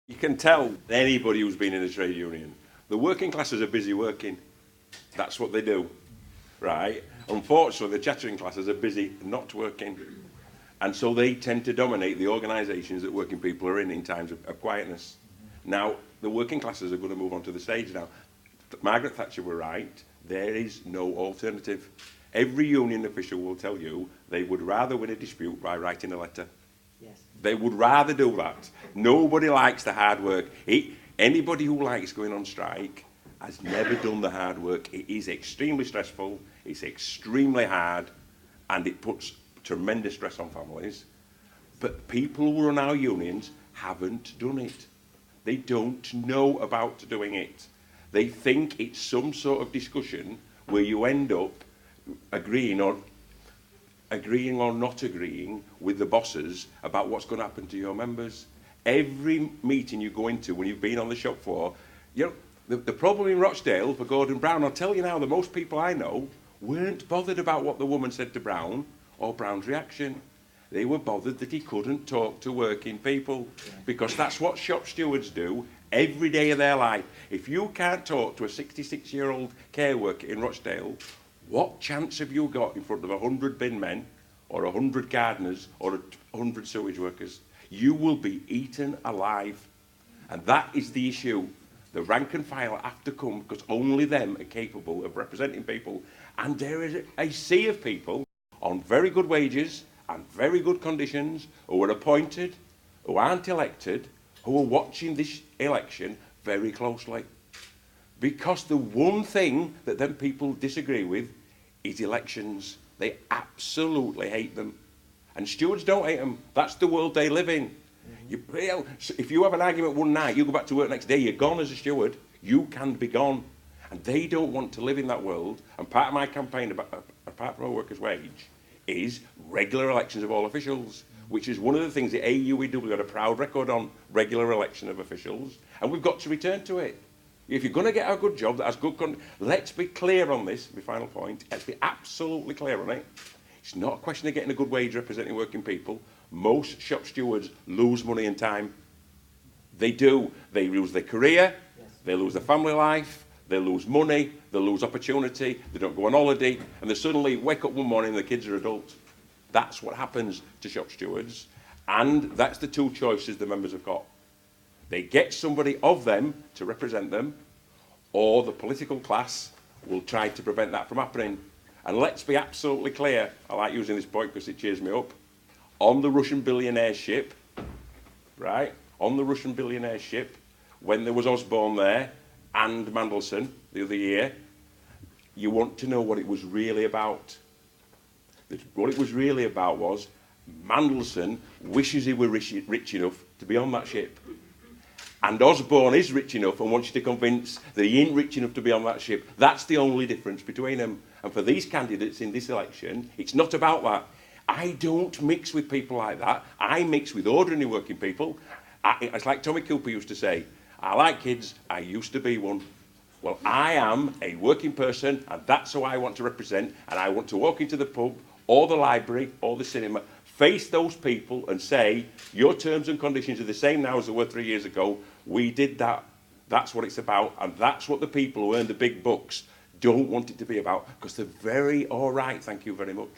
You can tell anybody who's been in a trade union, the working classes are busy working. That's what they do, right? Unfortunately, the chattering classes are busy not working. And so they tend to dominate the organisations that working people are in times of quietness. Now, the working classes are going to move on to the stage now. Margaret Thatcher were right. There is no alternative. Every union official will tell you they would rather win a dispute by writing a letter. Yes. They would rather do that. Nobody likes the hard work. Anybody who likes going on strike has never done the hard work. It is extremely stressful, it's extremely hard, and it puts tremendous stress on families. But people who run our unions haven't done it. They don't know about doing it. They think it's some sort of discussion where you end up agreeing or not agreeing with the bosses about what's going to happen to your members. Every meeting you go into when you've been on the shop floor, you know, the problem in Rochdale for Gordon Brown, I'll tell you now, the most people I know weren't bothered about what the woman said to Brown or Brown's reaction. They were bothered that he couldn't talk to working people, because that's what shop stewards do every day of their life. If you can't talk to a 66-year-old care worker in Rochdale, what chance have you got in front of 100 bin men or 100 gardeners or 100 sewage workers? You will be eaten alive. And that is the issue. The rank and file have to come, because only them are capable of representing people. And there is a sea of people on very good wages and very good conditions who are appointed, who aren't elected, who are watching this election very closely. Because the one thing that them people disagree with is elections. They absolutely hate them. And stewards don't hate them. That's the world they live in. If you have an argument one night, you go back to work next day, you're gone as a steward. You can be gone. And they don't want to live in that world. And part of my campaign, apart from a workers' wage, is regular elections of all officials, which is one of the things the AUEW got a proud record on, regular election of officials. And we've got to return to it. If you're going to get a good job that has good let's be clear on this, my final point. Let's be absolutely clear on it. It's not a question of getting a good wage representing working people. Most shop stewards lose money and time. They do. They lose their career, they lose their family life, they lose money, they lose opportunity, they don't go on holiday, and they suddenly wake up one morning and the kids are adults. That's what happens to shop stewards, and that's the two choices the members have got. They get somebody of them to represent them, or the political class will try to prevent that from happening. And let's be absolutely clear, I like using this point because it cheers me up, on the Russian billionaire ship, right, on the Russian billionaire ship, when there was Osborne there and Mandelson the other year, you want to know what it was really about. What it was really about was Mandelson wishes he were rich enough to be on that ship. And Osborne is rich enough and wants you to convince that he ain't rich enough to be on that ship. That's the only difference between them. And for these candidates in this election, it's not about that. I don't mix with people like that. I mix with ordinary working people. It's like Tommy Cooper used to say, I like kids, I used to be one. Well, I am a working person, and that's who I want to represent, and I want to walk into the pub or the library or the cinema, face those people and say, your terms and conditions are the same now as they were 3 years ago. We did that. That's what it's about, and that's what the people who earn the big bucks don't want it to be about, because they're very all right, thank you very much.